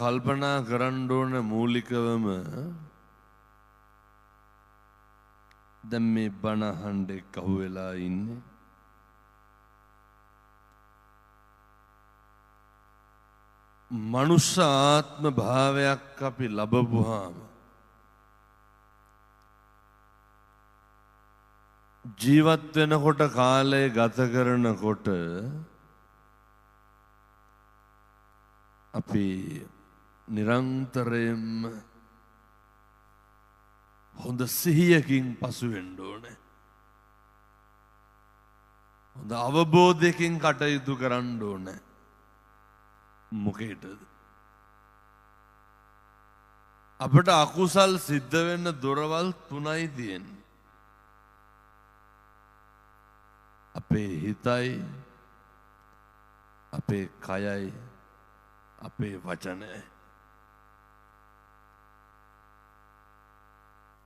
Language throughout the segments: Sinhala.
කල්පනා කරන්න ඕන මූලිකවම දැන් මේ බණ අහන්න කහුව වෙලා ඉන්නේ මනුෂ්‍ය ආත්ම භාවයක් අපි ලැබුවාම ජීවත් වෙනකොට කාලය ගත කරනකොට අපි නිරන්තරයෙන්ම හොඳ සිහියකින් පසු වෙන්න ඕනේ. හොඳ අවබෝධයකින් කටයුතු කරන්න ඕනේ. මොකේද? අපට අකුසල් සිද්ධ වෙන්න දොරවල් තුනයි තියෙන්නේ. අපේ හිතයි, අපේ කයයි, අපේ වචනයයි.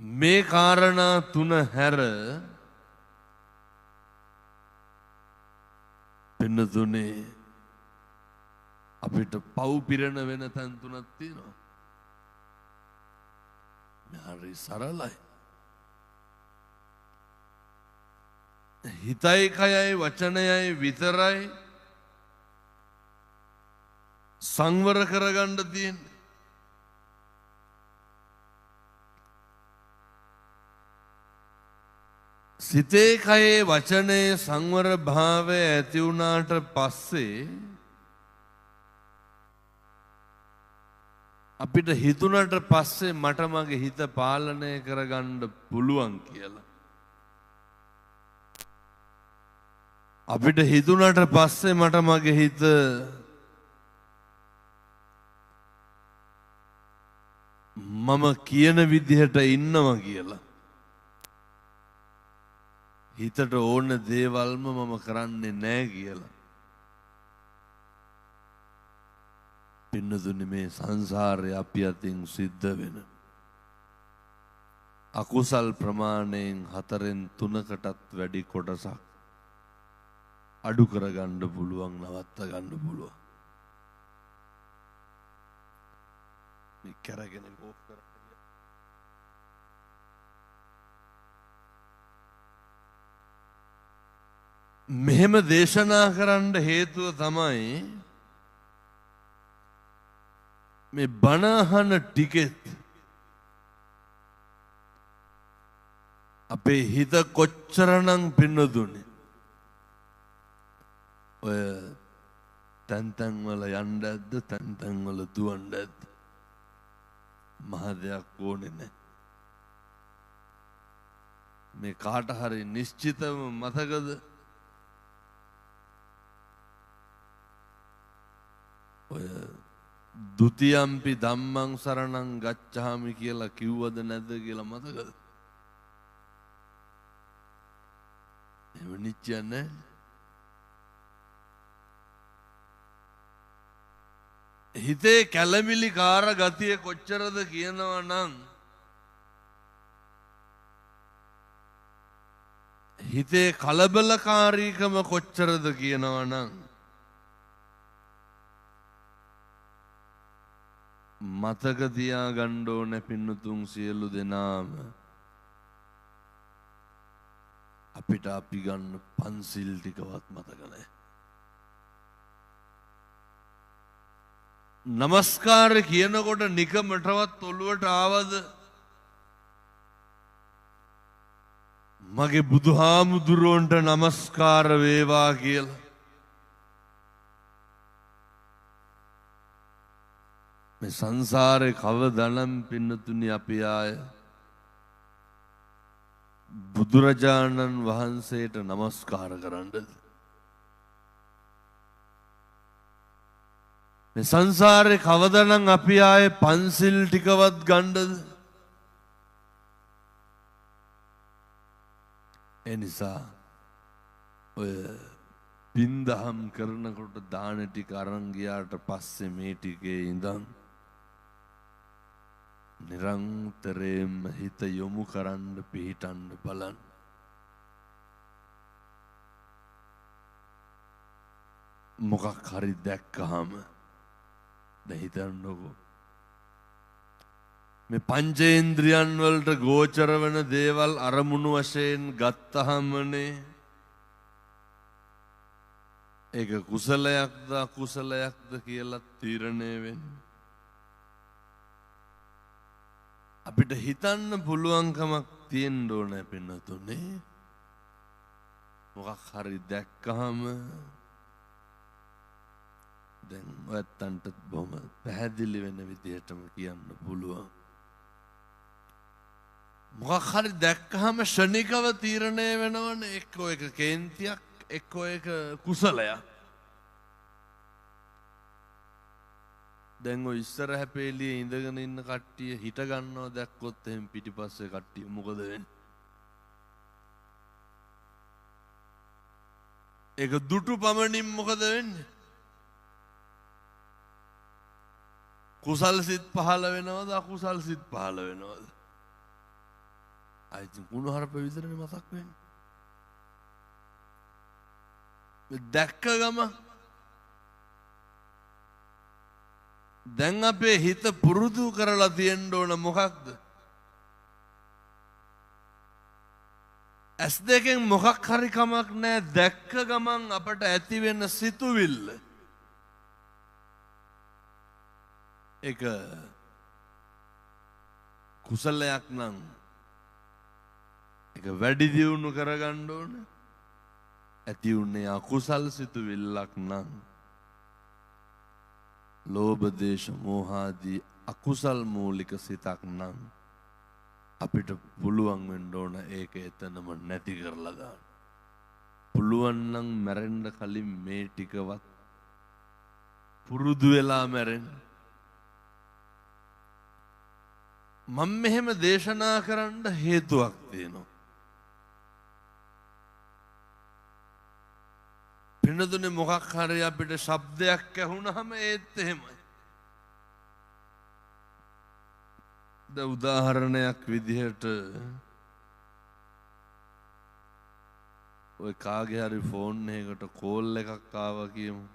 මේ කාරණා තුන හැර පින්නතුනේ අපිට පව් පිරෙන වෙන තැන් තුනක් තියෙනවා. හරි සරලයි. හිතයි කයයි වචනයයි විතරයි සංවර කරගන්න තියෙන්නේ. සිතේ කයේ වචනේ සංවර භාවය ඇති වුණාට පස්සේ අපිට හිතුණට පස්සේ මට මගේ හිත පාලනය කරගන්න පුළුවන් කියලා. අපිට හිතුණට පස්සේ මට මගේ හිත මම කියන විදිහට ඉන්නවා කියලා. හිතට ඕන දේවල්ම මම කරන්නේ නැහැ කියලා. පින්නතුනි මේ සංසාරේ අපි අතින් සිද්ධ වෙන අකුසල් ප්‍රමාණයෙන් 4/3කටත් වැඩි කොටසක් අඩු කරගන්න පුළුවන්, නවත්ත ගන්න පුළුවන්. මේ කරගෙන ඕෆ් කරන්න. මෙහෙම දේශනා කරන්න හේතුව තමයි මේ බණ අහන ටිකෙත් අපේ හිත කොච්චරනම් පින්නදුනේ ඔය තැන් වල යන්න ඇද්ද, තැන් වල දුවන්න ඇද්ද? මහ දෙයක් ඕනේ නැහැ. මේ කාට හරි නිශ්චිතව මතකද ඔය ဒ ුතියම්පි ධම්මං සරණං ගච්ඡාමි කියලා කිව්වද නැද්ද කියලා මතකද? එහෙම නිශ්චය නැහැ. හිතේ කැළමිලි කාර ගතිය කොච්චරද කියනවා නම් හිතේ කලබලකාරීකම කොච්චරද කියනවා නම් මතක තියාගන්න ඕනේ පින්නතුන් සියලු දෙනාම අපිට අපි ගන්න පන්සිල් ටිකවත් මතක නැහැ. නමස්කාර කියනකොට නිකමටවත් ඔළුවට ආවද මගේ බුදුහාමුදුරුවන්ට නමස්කාර වේවා කියලා? මේ සංසාරේ කවදනම් පින්නතුනි අපි ආය බුදුරජාණන් වහන්සේට නමස්කාර කරන්නද? මේ සංසාරේ කවදනම් අපි ආයේ පන්සිල් ටිකවත් ගන්නද? ඒ නිසා ඔය පින්දහම් කරනකොට දාන ටික අරන් ගියාට පස්සේ මේ ටිකේ ඉඳන් නිරන්තරයෙන්ම හිත යොමු කරන්න පිහිටන්න බලන්න. මොකක් හරි දැක්කහම දැන් හිතන්නකෝ මේ පංචේන්ද්‍රියන් වලට ගෝචර වෙන දේවල් අරමුණු වශයෙන් ගත්තහමනේ ඒක කුසලයක්ද අකුසලයක්ද කියලා තීරණය වෙන්නේ. අපිට හිතන්න පුළුවන්කමක් තියෙන්න ඕනේ පින්නතුනේ. මොකක් හරි දැක්කහම දැන් ඔයත්තන්ට බොහොම පැහැදිලි වෙන විදිහටම කියන්න පුළුවන්. මොකක් හරි දැක්කහම ශනිකව තීරණය වෙනවනේ එක්කෝ එක කේන්තියක් එක්කෝ එක කුසලයක්. දැන් ඔය ඉස්සර හැපේලියේ ඉඳගෙන ඉන්න කට්ටිය හිට ගන්නවා දැක්කොත් එහෙන් පිටිපස්සේ කට්ටිය මොකද වෙන්නේ? ඒක දුටු පමණින් මොකද වෙන්නේ? කුසල් සිත් පහළ වෙනවද අකුසල් සිත් පහළ වෙනවද? අයිති කුණුහරුප විතරනේ මතක් වෙන්නේ. දැක්ක ගම දැන් අපේ හිත පුරුදු කරලා තියෙන්න ඕන මොකක්ද? ඇස් දෙකෙන් මොකක් හරි කමක් නැහැ දැක්ක ගමන් අපට ඇති වෙන සිතුවිල්ල. ඒක කුසලයක් නම් ඒක වැඩි දියුණු කරගන්න ඕන. ඇති උන්නේ අකුසල් සිතුවිල්ලක් නම් ලෝභ දේශ මෝහ ආදී අකුසල් මූලික සිතක් නම් අපිට පුළුවන් වෙන්න ඕන ඒක එතනම නැති කරලා දාන්න. පුළුවන් නම් මැරෙන්න කලින් මේ ටිකවත් පුරුදු වෙලා මැරෙන්න. මම මෙහෙම දේශනා කරන්න හේතුවක් තියෙනවා. පින්නතුනේ මොකක් හරි අපිට ශබ්දයක් ඇහුනහම ඒත් එහෙමයි. දැන් උදාහරණයක් විදිහට ඔය කාගේ හරි ෆෝන් එකකට කෝල් එකක් ආවා කියමු.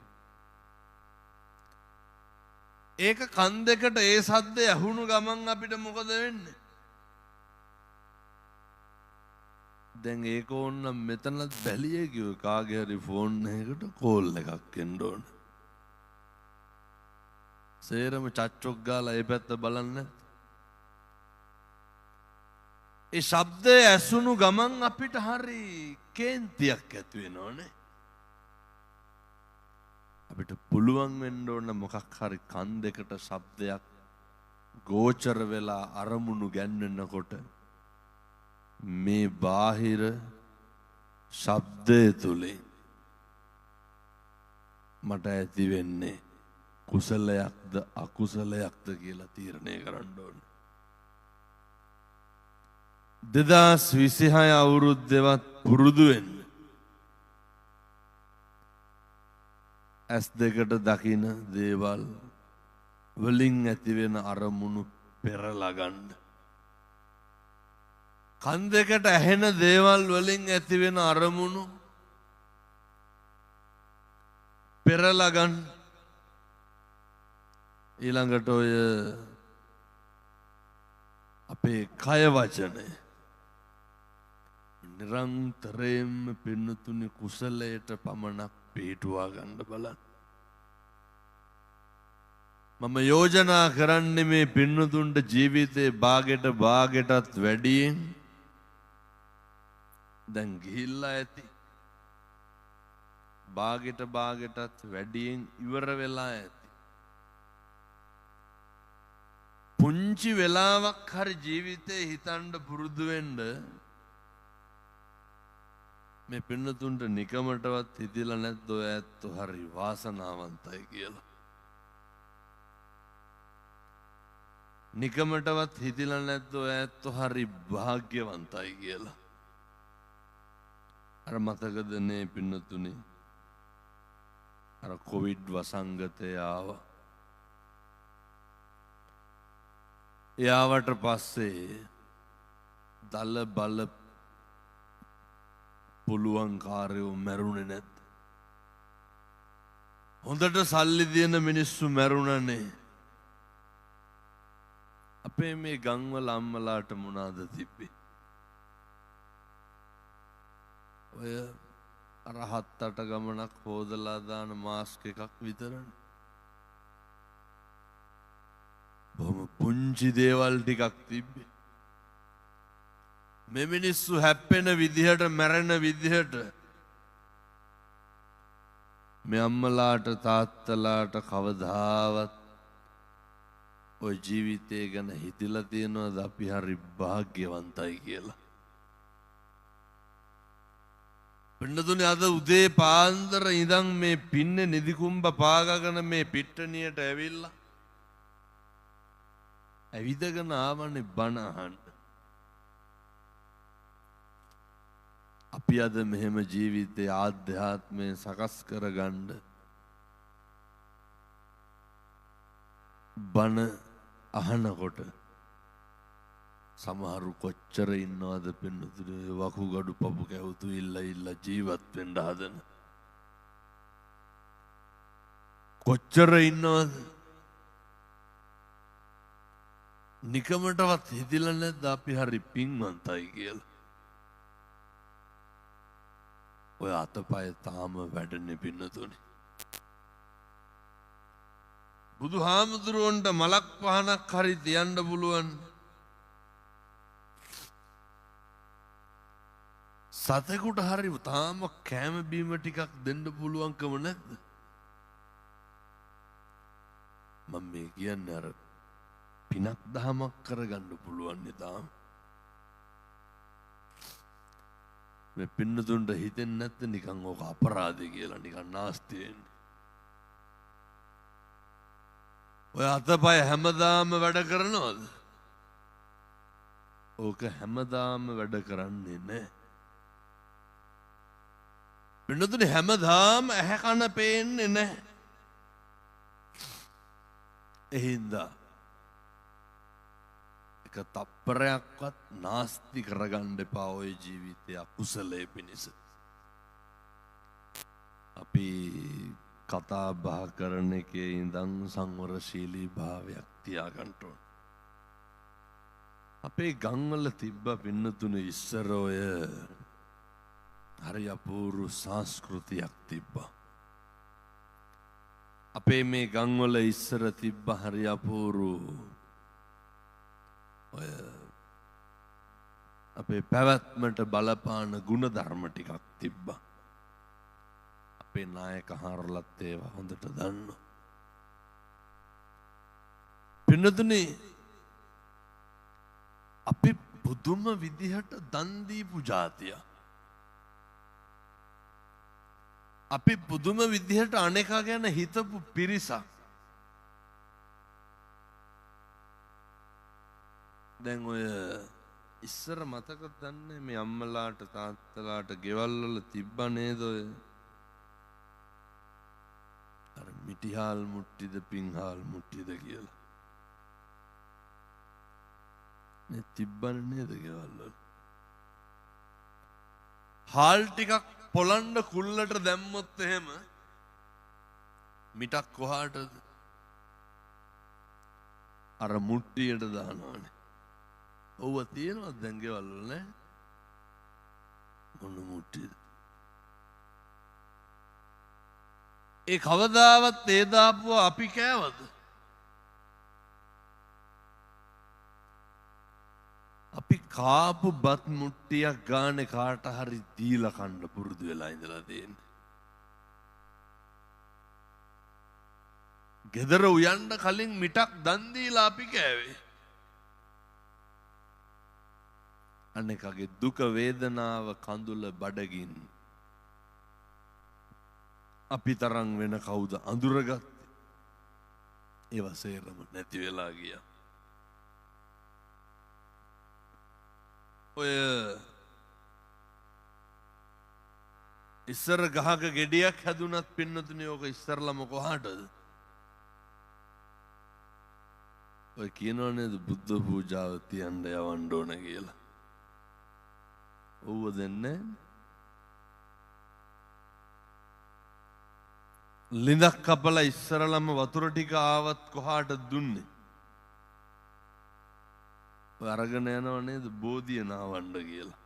ඒක කන් දෙකට ඒ සද්ද ඇහුණු ගමන් අපිට මොකද වෙන්නේ? දැන් ඒක ඕන්න මෙතනත් බැලියේ කිව්ව කාගේ හරි ෆෝන් එකකට කෝල් එකක් එන්න ඕන. සේරම චච්චොක් ගාලා ඒ පැත්ත බලන්නේ. ඒ ශබ්දය ඇසුණු ගමන් අපිට හරි කේන්තියක් ඇති වෙනවනේ. අපිට පුළුවන් වෙන්න ඕන මොකක් හරි කන් දෙකට ශබ්දයක් ගෝචර වෙලා අරමුණු ගැන්වෙනකොට මේ බාහිර ශබ්දය තුලින් මට ඇති වෙන්නේ කුසලයක්ද අකුසලයක්ද කියලා තීරණය කරන්න ඕනේ. 2026 අවුරුද්දේවත් පුරුදු වෙන්න. ඇස් දෙකට දකින දේවල් වලින් ඇති වෙන අරමුණු පෙරලා ගන්න. කන් දෙකට ඇහෙන දේවල් වලින් ඇති වෙන අරමුණු පෙරලා ගන්න. ඊළඟට ඔය අපේ කය වචනේ නිරන්තරයෙන්ම පින්නතුනි කුසලයට පමණක් පිටුවා ගන්න බලන්න. මම යෝජනා කරන්නේ මේ පින්නතුන්ට ජීවිතේ භාගයටත් වැඩියෙන් දැන් ගිහිල්ලා ඇති. භාගයටත් වැඩියෙන් ඉවර වෙලා ඇති. පුංචි වෙලාවක් හරි ජීවිතේ හිතන්න පුරුදු වෙන්න මේ පින්නතුන්ට නිකමටවත් හිතිලා නැද්ද ඔය ඇත්තෝ හරි වාසනාවන්තයි කියලා. නිකමටවත් හිතිලා නැද්ද ඔය ඇත්තෝ හරි වාග්යවන්තයි කියලා. අර මතකද නේ පින්නතුනි අර කොවිඩ් වසංගතය ආවා. එයාවට පස්සේ දල බල පුළුවන් කාර්යෝ මැරුණේ නැද්ද? හොඳට සල්ලි දින මිනිස්සු මැරුණනේ. අපේ මේ ගම්වල අම්මලාට මොනවාද තිබ්බේ? ඔය අර 7-8 ගමනක් හොදලා දාන මාස්ක් එකක් විතරනේ. බොහොම පුංචි දේවල් ටිකක් තිබ්බේ. මේ මිනිස්සු හැප්පෙන විදිහට මැරෙන විදිහට මේ අම්මලාට තාත්තලාට කවදාවත් ඔය ජීවිතය ගැන හිතලා තියෙනවද අපි හරි වාග්යවන්තයි කියලා? පින්නතුනේ අද උදේ පාන්දර ඉඳන් මේ පින්නේ නිදිකුම්බ පාගගෙන මේ පිට්ටනියට ඇවිල්ලා ඇවිදගෙන ආවනේ බණ අහන්න. අපි අද මෙහෙම ජීවිතයේ ආධ්‍යාත්මයෙන් සකස් කරගන්න බණ අහනකොට සමහරු කොච්චර ඉන්නවද පින්නතුනේ වකුගඩු පපු කැවුතු ඉල්ල ජීවත් වෙන්න හදන. කොච්චර ඉන්නවද? නිකමටවත් හිතිලා නැද්ද අපි හරි පින්වන්තයි කියලා? ඔය අතපය තාම වැඩන්නේ පින්නතුනේ. බුදුහාමුදුරුවන්ට මලක් පහනක් හරි තියන්න පුළුවන්. සතෙකුට හරි තාම කෑම බීම ටිකක් දෙන්න පුළුවන්කම නැද්ද? මම මේ කියන්නේ අර පිනක් දහමක් කරගන්න පුළුවන් තාම. මේ පින්නතුන්ට හිතෙන්නේ නැත්ද නිකන් ඕක අපරාධය කියලා නිකන් නාස්ති වෙන්නේ? ඔය අතපය හැමදාම වැඩ කරනවද? ඕක හැමදාම වැඩ කරන්නේ නැහැ. පින්නතුනේ හැමදාම ඇහැ කන පේන්නේ නැහැ. එහින්දා එක තප්පරයක්වත් නාස්ති කරගන්න එපා ඔය ජීවිතය අකුසලයේ පිණිස. අපි කතා බහ කරන එකේ ඉඳන් සංවරශීලී භාවයක් තියාගන්න ඕන. අපේ ගම්වල තිබ්බ පින්නතුනේ ඉස්සර ඔය හරි අපූර්ව සංස්කෘතියක් තිබ්බා. අපේ මේ ගම්වල ඉස්සර තිබ්බ හරි අපූර්ව ඔය අපේ පැවැත්මට බලපාන ගුණධර්ම ටිකක් තිබ්බා. අපේ නායක හාරලත් ඒවා හොඳට දන්නවා. පින්නතුනේ අපි පුදුම විදිහට දන් දීපු ජාතිය. අපි පුදුම විදිහට අනේකා ගැන හිතපු පිරිසක්. දැන් ඔය ඉස්සර මතකද දන්නේ මේ අම්මලාට තාත්තලාට ගෙවල් වල තිබ්බ නේද ඔය අර මිටිහාල් මුට්ටිද පිංහාල් මුට්ටිද කියලා. නේ තිබ්බන නේද ගෙවල් වල? හාල් ටිකක් පොළන්න කුල්ලට දැම්මොත් එහෙම මිටක් කොහාටද? අර මුට්ටියට දානවානේ. ඔව්ව තියෙනවද දැන් ගෙවල් වල නෑ? මොන මුට්ටිද? ඒ කවදාවත් ඒ දාපුව අපි කෑවද? අපි කාපු බත් මුට්ටියක් ගානේ කාට හරි දීලා කන්න පුරුදු වෙලා ඉඳලා තියෙන්නේ. ගෙදර උයන්න කලින් මිටක් දන් දීලා අපි කෑවේ. අනෙකගේ දුක වේදනාව කඳුල බඩගින් අපි තරම් වෙන කවුද අඳුරගත්තේ? ඒවා සේරම නැති වෙලා ගියා. ඔය ඉස්සර ගහක ගෙඩියක් හැදුනත් පින්නතුනේ ඕක ඉස්සරලම කොහාටද? ඔය කියනවනේ බුද්ධ පූජාව තියන්න යවන්න ඕන කියලා. ඔව්ව දෙන්නේ ලිඳක් කපලා ඉස්සරලම වතුර ටික ආවත් කොහාට දුන්නේ? ඔය අරගෙන යනව නේද බෝධිය නාවන්න කියලා.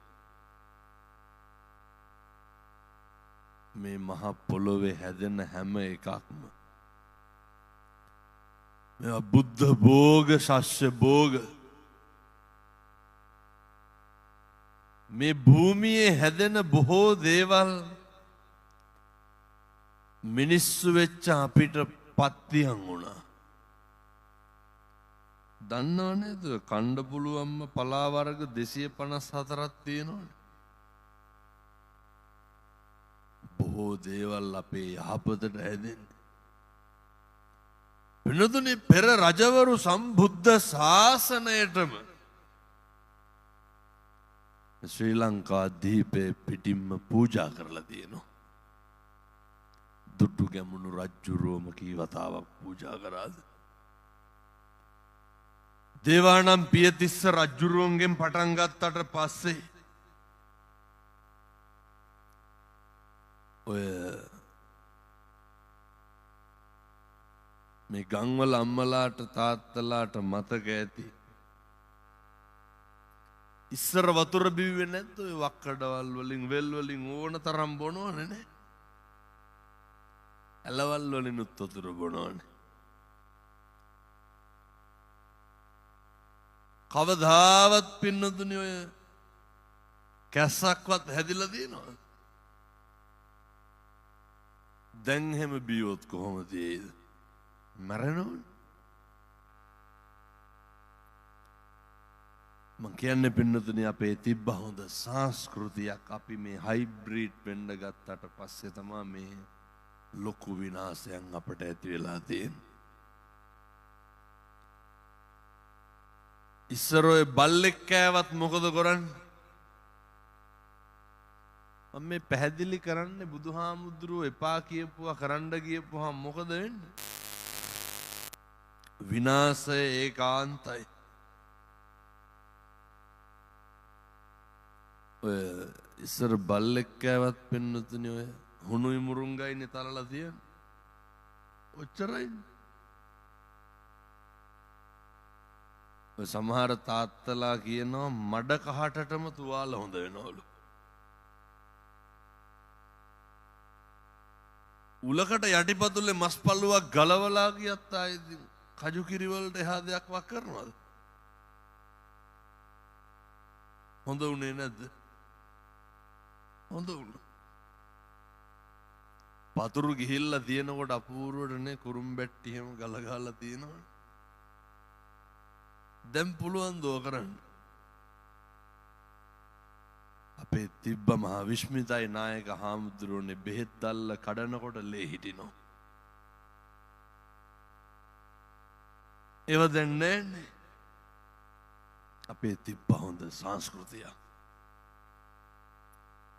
මේ මහ පොළොවේ හැදෙන හැම එකක්ම මේවා බුද්ධ භෝග ශස්‍ය භෝග. මේ භූමියේ හැදෙන බොහෝ දේවල් මිනිස්සු වෙච්ච අපිට පත්තියන් වුණා. දන්නව නේද කණ්ඩ පුළුවන්ම පලා වර්ග 254ක් තියෙනවනේ. බොහෝ දේවල් අපේ යහපතට හැදෙන්නේ. වෙනතුනේ පෙර රජවරු සම්බුද්ධ ශාසනයටම ශ්‍රී ලංකා දීපේ පිටින්ම පූජා කරලා තියෙනවා. දුටු ගැමුණු රජ්ජුරුවම කී වතාවක් පූජා කරාද? දේවානම් පියතිස්ස රජ්ජුරුවන්ගෙන් පටන් ගත්තට පස්සේ ඔය මේ ගංවල අම්මලාට තාත්තලාට මතක ඇති. ඉස්සර වතුර බිව්වේ නැද්ද? ඔය වක්කඩවල් වලින් වෙල් වලින් ඕන තරම් බොනවනේ නේ. ඇලවල් වලිනුත් වතුර බොනවනේ. කවදාවත් පින්නතුනි ඔය කැස්සක්වත් හැදිලා තියෙනවද? දැන් හැම බියොත් කොහොමද ඒද? මරණෝන්. මං කියන්නේ පින්නතුනි අපේ තිබ්බ හොඳ සංස්කෘතියක් අපි මේ හයිබ්‍රිඩ් වෙන්න ගත්තට පස්සේ තමයි මේ ලොකු විනාශයන් අපට ඇති වෙලා තියෙන්නේ. ඉස්සර ඔය බල්ලෙක් කෑවත් මොකද කරන්නේ? මම මේ පැහැදිලි කරන්නේ බුදුහාමුදුරුවෝ එපා කියපුවා කරන්න ගියපුවා මොකද වෙන්නේ? විනාශය ඒකාන්තයි. ඔය ඉස්සර බල්ලෙක් කෑවත් පින්නතුනි ඔය හුණුයි මුරුංගයිනේ තලලා තියෙන්නේ. ඔච්චරයි. ඔය සමහර තාත්තලා කියනවා මඩ කහටටම තුවාල හොඳ වෙනවලු. උලකට යටිපතුලේ මස් පල්ලුවක් ගලවලා ගියත් ආයේ කජු කිරි වලට එහා දෙයක් වක් කරනවද? හොඳ උනේ නැද්ද? හොඳ උණා. වතුරු ගිහිල්ලා තියෙනකොට අපූර්වටනේ කුරුම්බැට්ටි හැම ගල ගහලා තියෙනවා. දැන් පුළුවන් දෝ කරන්න. අපේ තිබ්බ මහා විශ්මිතයි නායක හාමුදුරුවනේ බෙහෙත් දැල්ල කඩනකොට ලේ හිටිනෝ. ඒව දැන් නැන්නේ. අපේ තිබ්බ හොඳ සංස්කෘතිය.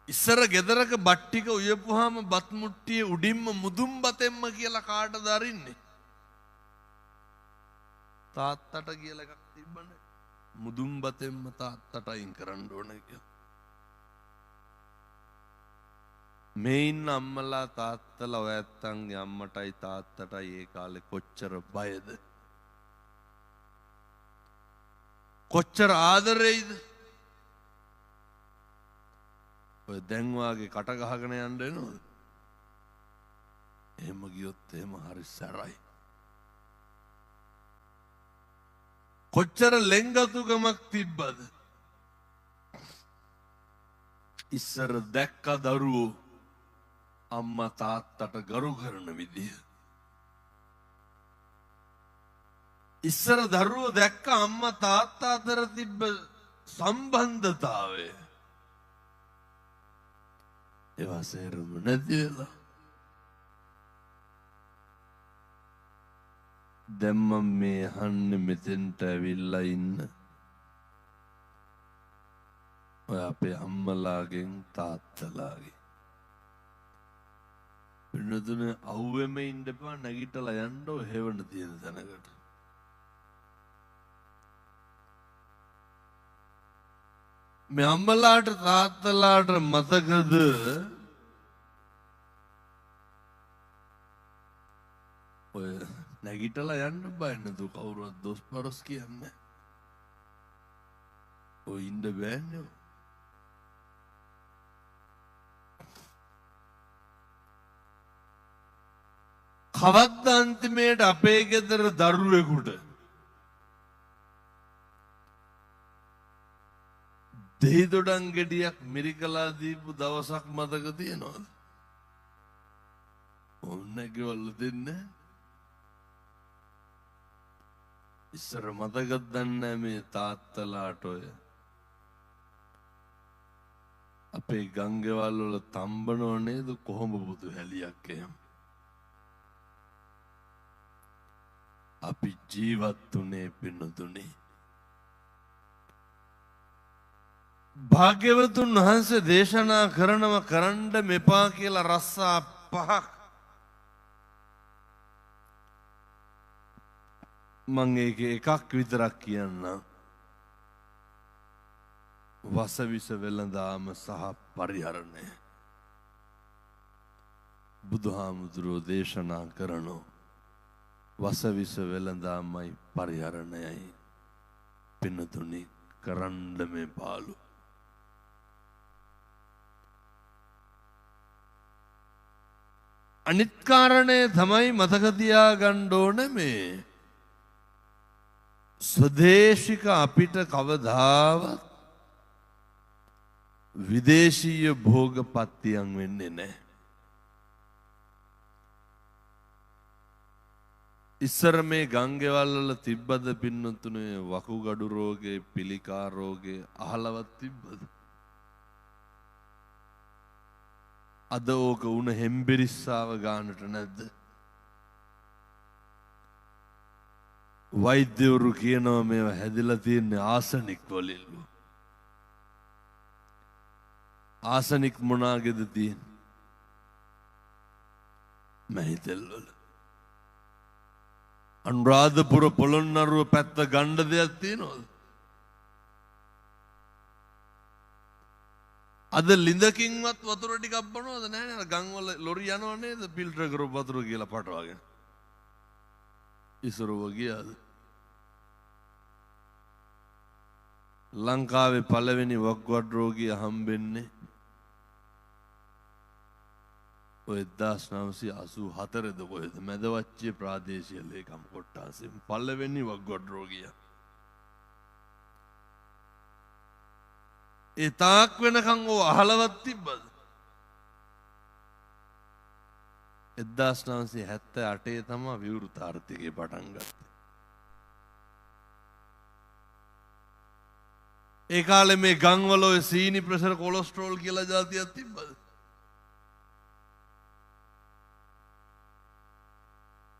ඉස්සර ගෙදරක බත් ටික උයපුවාම බත් මුට්ටියේ උඩින්ම මුදුන් බතෙන්ම කියලා කාටද අරින්නේ? තාත්තට කියලා එකක් තිබ්බනේ. මුදුන් බතෙන්ම තාත්තට අයින් කරන්න ඕනේ කියලා. මේ ඉන්න අම්මලා තාත්තලා ඔය ඇත්තන්ගේ අම්මටයි තාත්තටයි ඒ කාලේ කොච්චර බයද? කොච්චර ආදරෙයිද? ඔය දැන් වාගේ කට ගහගෙන යන්න එනවද? එහෙම ගියොත් එහෙම හරි සැරයි. කොච්චර ලෙන්ගතුකමක් තිබ්බද? ඉස්සර දැක්ක දරුවෝ අම්මා තාත්තට ගරු කරන විදිය. ඉස්සර දරුවෝ දැක්ක අම්මා තාත්තා අතර තිබ්බ සම්බන්ධතාවය. ඒවා සේරම නැති වෙලා. දැන් මම මේ අහන්නේ මෙතෙන්ට ඇවිල්ලා ඉන්න ඔය අපේ අම්මලාගෙන් තාත්තලාගෙන්. වෙනතුනේ අවුවෙම ඉන්න එපා, නැගිටලා යන්න ඔය හේවන තියෙන තැනකට. මේ අම්මලාට තාත්තලාට මතකද ඔය නැගිටලා යන්න බෑ නේද? කවුරුවත් දොස් පරස් කියන්නේ. ඔය ඉන්න බෑනේ. කවද්ද අන්තිමේට අපේ ගෙදර දරුවෙකුට දෙහි දොඩම් ගෙඩියක් මිරිකලා දීපු දවසක් මතක තියෙනවද? ඕන්න කිව්වල දෙන්නේ. ඉස්සර මතකද දන්නේ මේ තාත්තලාට ඔය අපේ ගංගෙවල් වල තම්බනව නේද කොහොඹ බුදු හැලියක් එහෙම. අපි ජීවත් වුණේ පින්නතුනේ. භාග්‍යවතුන් වහන්සේ දේශනා කරන්න මෙපා කියලා රස්සා 5ක් මං ඒකේ එකක් විතරක් කියන්නම්. වසවිස වෙළඳාම සහ පරිහරණය. බුදුහාමුදුරුවෝ දේශනා කරනෝ වසවිස වෙළඳාමයි පරිහරණයයි පින්නතුනි කරන්න මේ පාලු. අනිත් කාරණය තමයි මතක තියාගන්න ඕන මේ ස්වදේශික අපිට කවදාවත් විදේශීය භෝගපත්තියන් වෙන්නේ නැහැ. ඉස්සර මේ ගංගෙවල් වල තිබ්බද පින්නතුනේ වකුගඩු රෝගේ පිළිකා රෝගේ අහලවත් තිබ්බද? අද ඕක උණ හෙම්බිරිස්සාව ගානට නැද්ද? වෛද්‍යවරු කියනවා මේවා හැදිලා තියෙන්නේ ආසනික් වලින්ලු. ආසනික් මොනාගේද තියෙන්නේ? මහිතෙල් වල. අනුරාධපුර පොළොන්නරුව පැත්ත ගණ්ඩ දෙයක් තියෙනවද? අද ලිඳකින්වත් වතුර ටිකක් බොනවද? නැහැ නේද? ගම්වල ලොරි යනව නේද? ෆිල්ටර් කරපු වතුර කියලා පටවගෙන. ඉස්සරව ගියාද? ලංකාවේ පළවෙනි වකුගඩු රෝගිය හම්බෙන්නේ ඔය 1984ද කොහෙද මැදවච්චේ ප්‍රාදේශීය ලේකම් කොට්ටාසෙන් පළවෙනි වකුගඩු රෝගියා. ඒ තාක් වෙනකන් ඕ අහලවත් තිබ්බද? 1978 තමයි විවෘත ආර්ථිකය පටන් ගත්තේ. ඒ කාලේ මේ ගම්වල ඔය සීනි ප්‍රෙෂර් කොලෙස්ටරෝල් කියලා જાතියක් තිබ්බද?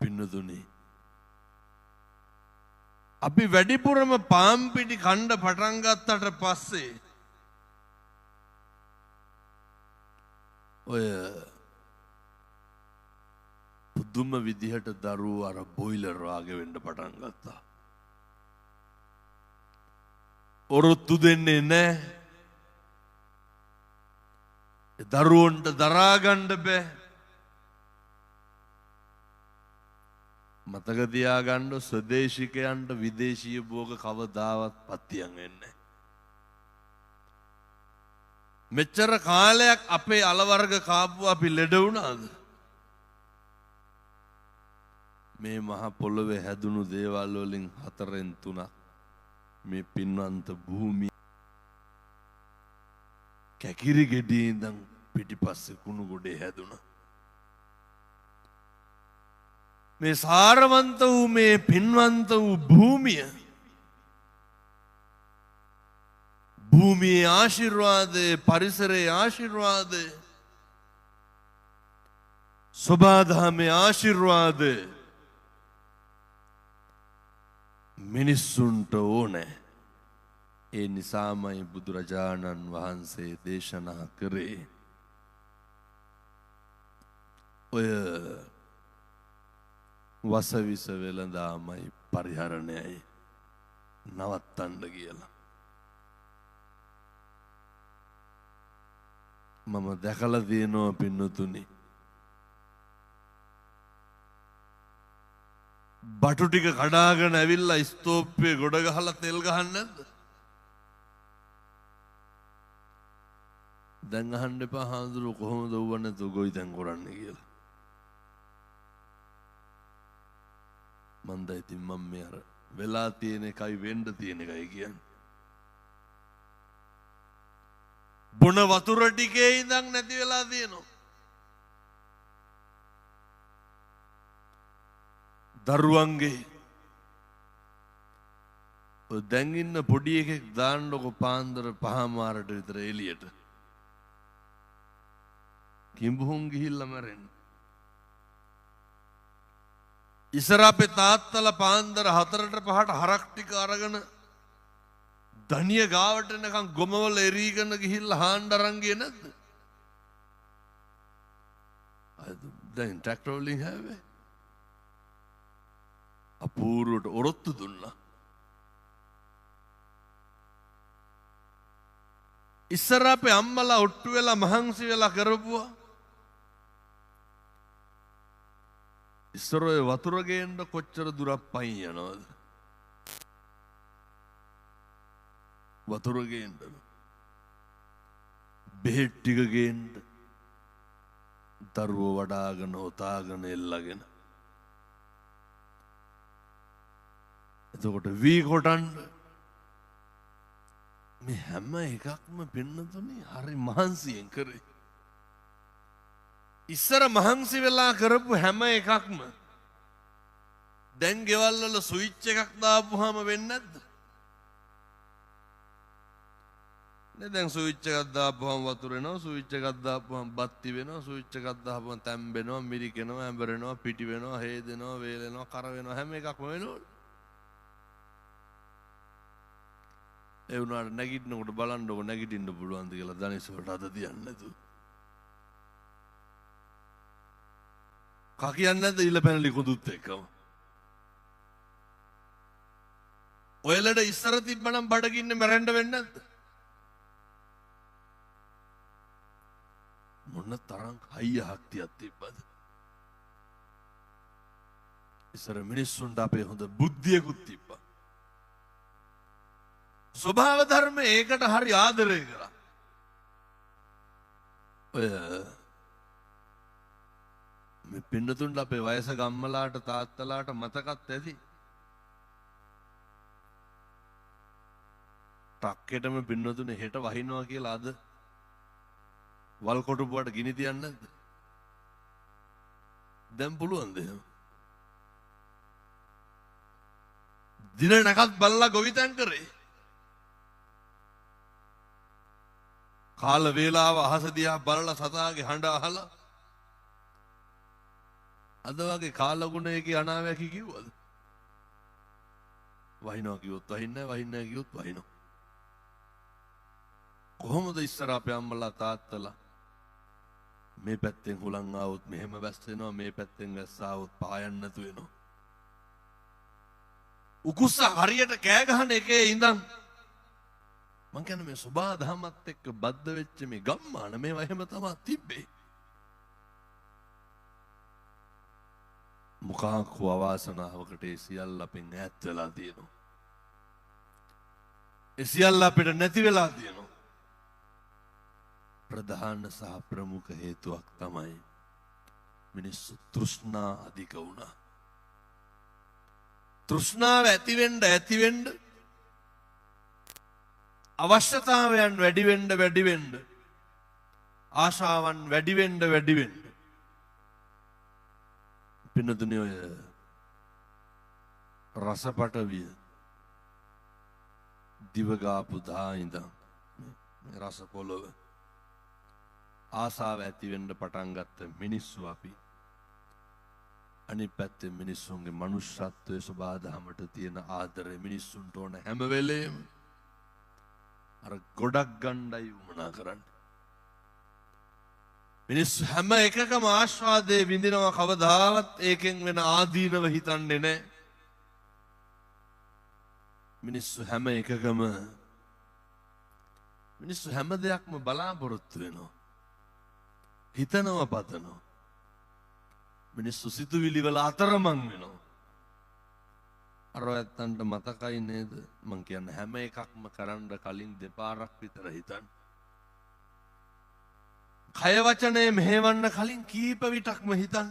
පින්නතුනේ අපි වැඩිපුරම පාන් පිටි කණ්ඩ පටන් ගත්තට පස්සේ ඔය පුදුම විදිහට දරුවෝ අර බොයිලර් වාගේ වෙන්න පටන් ගත්තා. ඔරොත්තු දෙන්නේ නැහැ. දරුවන්ට දරා ගන්න බෑ. මතක තියාගන්න ස්වදේශිකයන්ට විදේශීය භෝග කවදාවත් පත්තියන් වෙන්නේ. මෙච්චර කාලයක් අපේ අලවර්ග කාපු අපි ලෙඩ වුණාද? මේ මහ පොළොවේ හැදුණු දේවල් වලින් 4න් 3ක් මේ පින්වන්ත භූමිය කැකිරි ගෙඩියේ ඉඳන් පිටිපස්සේ කුණු ගොඩේ හැදුණා. මේ සාරවන්ත වූ මේ පින්වන්ත වූ භූමිය භූමියේ ආශිර්වාදේ පරිසරයේ ආශිර්වාදේ සබාධමේ ආශිර්වාදේ මිනිස්සුන්ට ඕනේ. ඒ නිසාමයි බුදුරජාණන් වහන්සේ දේශනා කරේ ඔය වසවිස වෙළඳාමයි පරිහරණයයි නවත්තන්න කියලා. මම දැකලා තියෙනවා පින්නතුනි බටු ටික කඩාගෙන ඇවිල්ලා ස්තෝප්පේ ගොඩ ගහලා තෙල් ගහන්නේ නැද්ද? දැන් අහන්න එපා හාමුදුරුවෝ කොහොමද ඌව නැතුව ගොවිතැන් කරන්නේ කියලා. මන්ද ඉතින් මම මේ අර වෙලා තියෙන එකයි වෙන්න තියෙන එකයි කියන්නේ. බොන වතුර ටිකේ ඉඳන් නැති වෙලා තියෙනවා. දරුවන්ගේ දැන් ඉන්න පොඩි එකෙක් දාන්නකො පාන්දර 5:00 විතර එළියට. කිඹුහුන් ගිහිල්ලා මැරෙන්න. ඉස්සර අපේ තාත්තලා පාන්දර 4ට 5ට හරක් ටික අරගෙන ධනිය ගාවට එනකන් ගොමවල එරීගෙන ගිහිල්ලා හාන්න අරන් ගියේ නැද්ද? දැන් ට්‍රැක්ටර් වලින් හැවේ. අපූර්වට ඔරොත්තු දුන්නා. ඉස්සර අපේ අම්මලා ඔට්ටු වෙලා මහන්සි වෙලා කරපුවා. ඉස්සර ඔය වතුර ගේන්න කොච්චර දුරක් පයින් යනවද? වතුර ගේන්න. බෙහෙත් ටික ගේන්න. දරුවෝ වඩාගෙන හොතාගෙන එල්ලගෙන. එතකොට වී කොටන්න මේ හැම එකක්ම පින්නතුනේ හරි මහන්සියෙන් කරේ. ඉස්සර මහන්සි වෙලා කරපු හැම එකක්ම දැන් ගෙවල් වල ස්විච් එකක් දාපුවාම වෙන්නේ නැද්ද? නේ දැන් ස්විච් එකක් දාපුවාම වතුර එනවා, ස්විච් එකක් දාපුවාම බත්ති වෙනවා, ස්විච් එකක් දාපුවාම තැම්බෙනවා, මිරිකෙනවා, ඇඹරෙනවා, පිටි වෙනවා, හේදෙනවා, වේලෙනවා, කර වෙනවා, හැම එකක්ම වෙනවනේ. ඒ වුණාට නැගිටිනකොට බලන්නකො නැගිටින්න පුළුවන්ද කියලා දනිස් වලට අද තියන්නේ නැතුව. කා කියන්නේ නැද්ද ඉල පැනලි කුදුත් එක්කම? ඔයලට ඉස්සර තිබ්බනම් බඩගින්නේ මැරෙන්න වෙන්නේ නැද්ද? මොන තරම් හයිය හක්තියක් තිබ්බද? ඉස්සර මිනිස්සුන්ට අපේ හොඳ බුද්ධියකුත් තිබ්බා. ස්වභාව ධර්ම ඒකට හරි ආදරය කරා. ඔය මේ පින්නතුන්ට අපේ වයසක අම්මලාට තාත්තලාට මතකත් ඇති. ටක්කෙටම පින්නතුනේ හෙට වහිනවා කියලා අද වල් කොටුපුවට ගිනි තියන්නේ නැද්ද? දැන් පුළුවන්ද එහෙම? දින නැකත් බල්ලා ගොවිතැන් කරේ. කාල වේලාව අහස දිහා බලලා සතාගේ හඬ අහලා අද වගේ කාලගුණයක අනාවැකි කිව්වද? වහිනවා කිව්වොත් වහින්නේ නැහැ, වහින්නේ නැහැ කිව්වොත් වහිනවා. කොහොමද ඉස්සර අපේ අම්මලා තාත්තලා මේ පැත්තෙන් හුලං ආවොත් මෙහෙම වැස් වෙනවා, මේ පැත්තෙන් වැස් ආවොත් පායන්න නැතු වෙනවා. උකුස්ස හරියට කෑ ගහන එකේ ඉඳන් මං කියන්නේ මේ සබා දහමත් එක්ක බද්ධ වෙච්ච මේ ගම්මාන මේවා එහෙම තමයි තිබ්බේ. මොකක් අවාසනාවකට ඒ සියල්ල අපෙන් ඈත් වෙලා තියෙනවා. ඒ සියල්ල අපිට නැති වෙලා තියෙනවා. ප්‍රධාන සහ ප්‍රමුඛ හේතුවක් තමයි මිනිස්සු තෘෂ්ණා අධික වුණා. තෘෂ්ණාව ඇතිවෙන්න අවශ්‍යතාවයන් වැඩි වෙන්න ආශාවන් වැඩි වෙන්න පින්නතුනේ ඔය රසපටවිය දිවගාපු දා ඉඳන් රස පොළව ආසාව ඇති වෙන්න පටන් ගත්ත මිනිස්සු අපි අනිත් පැත්තේ මිනිස්සුන්ගේ මනුෂ්‍යත්වයේ සබාධමට තියෙන ආදරය මිනිස්සුන්ට ඕන හැම වෙලේම අර ගොඩක් ගණ්ඩයි වුණා කරන්න. මිනිස්සු හැම එකකම ආස්වාදයේ විඳිනවා කවදාවත් ඒකෙන් වෙන ආදීනව හිතන්නේ නැහැ. මිනිස්සු හැම දෙයක්ම බලාපොරොත්තු වෙනවා. හිතනවා පතනවා. මිනිස්සු සිතුවිලි වල අතරමං වෙනවා. අර ඇත්තන්ට මතකයි නේද? මං කියන්නේ හැම එකක්ම කරන්න කලින් දෙපාරක් විතර හිතන්න. කය වචනේ මෙහෙවන්න කලින් කීප විටක්ම හිතන්න.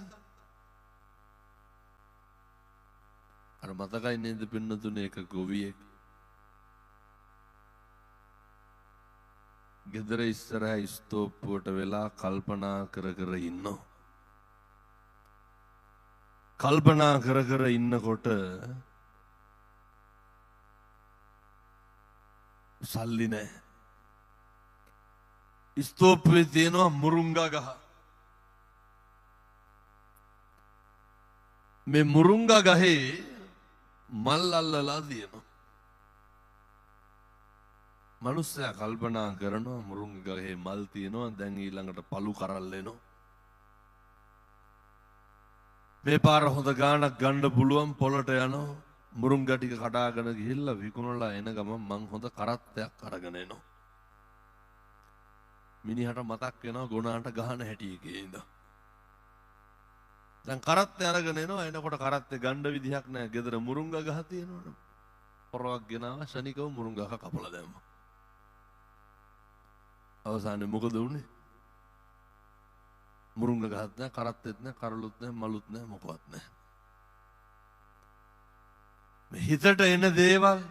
අර මතකයි නේද පින්නතුනේ එක ගොවියෙක් ගෙදර ඉස්සරහ ස්තෝප්පුවට වෙලා කල්පනා කර කර ඉන්නවා. කල්පනා කර කර ඉන්නකොට සල්ලි නැහැ. ස්තෝප්පුවේ තියෙනවා මුරුංගා ගහ. මේ මුරුංගා ගහේ මල් අල්ලලා තියෙනවා. මනුස්සයා කල්පනා කරනවා මුරුංගා ගහේ මල් තියෙනවා දැන් ඊළඟට පළු කරල් එනවා. මේ පාර හොඳ ගාණක් ගන්න පුළුවන් පොළට යනවා. මුරුංගා ටික කඩාගෙන ගිහිල්ලා විකුණලා එන ගමන් මං හොඳ කරත්තයක් අරගෙන එනවා. මිනිහට මතක් වෙනවා ගුණාට ගහන හැටි එකේ ඉඳන්. දැන් කරත්තය අරගෙන එනවා. එනකොට කරත්තේ ගන්න විදිහක් නැහැ. ගෙදර මුරුංගා ගහ තියෙනවනේ. පොරවක් ගෙනාවා ශනිකව මුරුංගා ගහ කපලා දැම්මා. අවසානයේ මොකද වුනේ? මුරුංගා ගහත් නැහැ, කරත්තෙත් නැහැ, කරලුත් නැහැ, මලුත් නැහැ, මොකවත් නැහැ. මේ හිතට එන දේවල්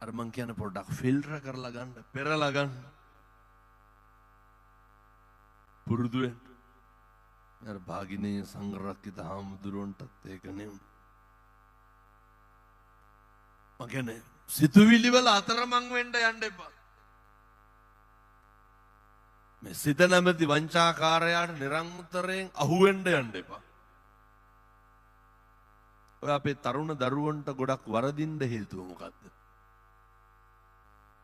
අර මං කියන පොඩ්ඩක් ෆිල්ටර් කරලා ගන්න, පෙරලා ගන්න. පුරුදු වෙන්න. අර භාගිනේ සංඝරක්කිත හාමුදුරුවන්ටත් ඒක නෙමෙයි. මං කියන්නේ සිතුවිලි වල අතරමං වෙන්න යන්න එපා. මේ සිත නැමැති වංචාකාරයාට නිරන්තරයෙන් අහුවෙන්න යන්න එපා. ඔය අපේ තරුණ දරුවන්ට ගොඩක් වරදින්න හේතුව මොකද්ද?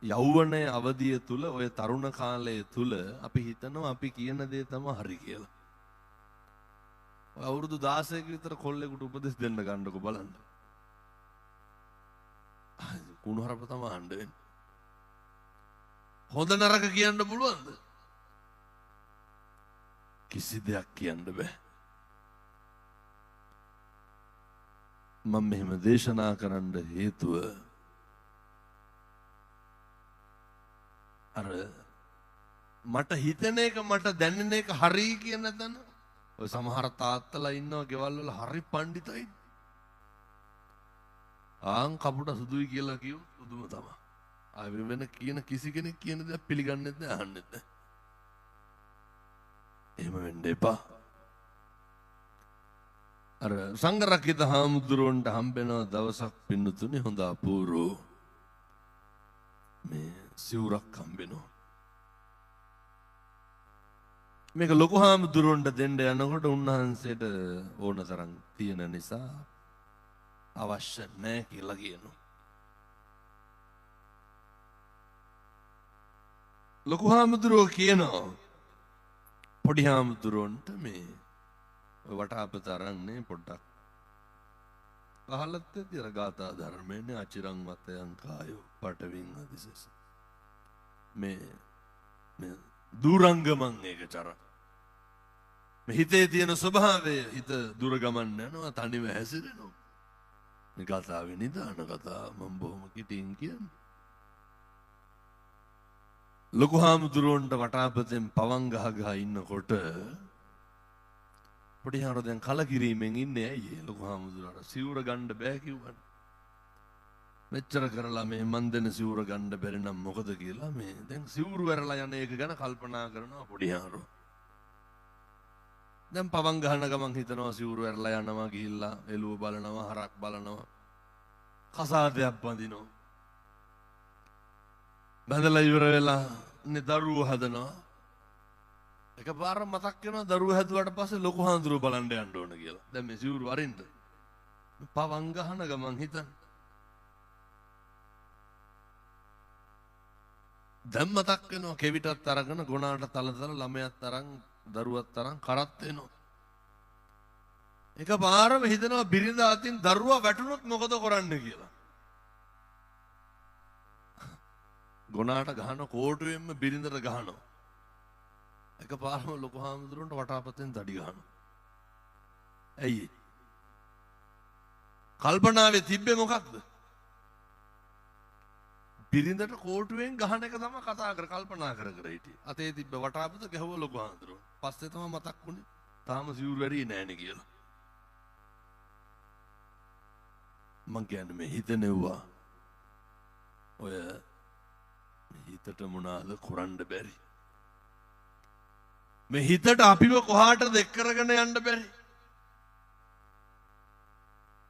යෞවනයේ අවධිය තුල ඔය තරුණ කාලය තුල අපි හිතනවා අපි කියන දේ තමයි හරි කියලා. ඔය අවුරුදු 16ක විතර කොල්ලෙකුට උපදෙස් දෙන්න ගන්නකො බලන්න. කුණුහරුප තමයි හඬන්නේ. හොඳ නරක කියන්න පුළුවන්ද? කිසි දෙයක් කියන්න බෑ. මම මෙහෙම දේශනා කරන්න හේතුව අර මට හිතෙන එක මට දැනෙන එක හරි කියන තැන ඔය සමහර තාත්තලා ඉන්නවා ගෙවල් වල හරි පඬිතයි. ආන් කපුට සුදුයි කියලා කියු සුදුම තමයි. ආයෙ වෙන කියන කිසි කෙනෙක් කියන දේ පිළිගන්නෙත් නෑ අහන්නෙත් නෑ. එහෙම වෙන්න එපා. අර සංඝරක්කිත හාමුදුරුවන්ට හම්බෙන දවසක් පින්නතුනේ හොඳ අපූර්ව මේ සිවුරක් හම්බෙනවා. මේක ලොකු හාමුදුරුවන්ට දෙන්න යනකොට උන්වහන්සේට ඕන තරම් තියෙන නිසා අවශ්‍ය නැහැ කියලා කියනවා. ලොකු හාමුදුරුවෝ කියනවා පොඩි හාමුදුරුවන්ට මේ වටාපත අරන්නේ පොඩ්ඩක් අහලත් තියර ගාථා ධර්මයේනේ අචිරං වතයන් කායෝ පටවින් අදිසස මේ දුරංගමං ඒකචර මේ හිතේ තියෙන ස්වභාවය හිත දුර ගමන් යනවා තනිව හැසිරෙනවා. මේ කතාවේ නිදාන කතාව මම බොහොම කිටින් කියන්නේ. ලොකු හාමුදුරුවන්ට වටාපතෙන් පවන් ගහ ඉන්නකොට පොඩි හාමුදුරුවෝ දැන් කලකිරීමෙන් ඉන්නේ ඇයි? ලොකු හාමුදුරුවෝ සිවුර ගන්න බෑ කිව්වනේ. මෙච්චර කරලා මේ මන් දෙන සිවුර ගන්න බැරි නම් මොකද කියලා මේ දැන් සිවුරු වැරලා යන එක ගැන කල්පනා කරනවා පොඩි හාමුදුරුවෝ. දැන් පවන් ගහන ගමන් හිතනවා සිවුරු වැරලා යනවා ගිහිල්ලා එළුව බලනවා හරක් බලනවා කසාදයක් බඳිනවා. බඳලා ඉවර වෙලා දරුවෝ හදනවා. එකපාර මතක් වෙනවා දරුවෝ හැදුවාට පස්සේ ලොකු හාමුදුරුවෝ බලන්න යන්න ඕන කියලා. දැන් මේ සිවුරු අරින්න. පවන් ගහන ගමන් හිතන්න. දැන් මතක් වෙනවා කෙවිතත් අරගෙන ගුණාට තලතල ළමයාත් අරන් දරුවත් අරන් කරත් එනවා. එකපාරම හිතනවා බිරිඳ අතින් දරුවා වැටුනොත් මොකද කරන්නේ කියලා. ගුණාට ගහන කෝටුවෙන්ම බිරිඳට ගහනවා. එකපාරම ලොකු හාමුදුරුවන්ට වටාපතෙන් දඩි ගහනවා. ඇයි? කල්පනාවේ තිබ්බේ මොකක්ද? බිරිඳට කෝටුවෙන් ගහන එක තමයි කතා කර කල්පනා කර කර හිටියේ. අතේ තිබ්බ වටාපත ගැහුව ලොකු ආන්දරෝ. පස්සේ තමයි මතක් වුණේ තාම සිවුරු වැඩි නෑනේ කියලා. මං කියන්නේ මේ හිත නෙව්වා. ඔය හිතට මොනවාද කරන්න බැරි. මේ හිතට අපිව කොහාටද එක් කරගෙන යන්න බැරි.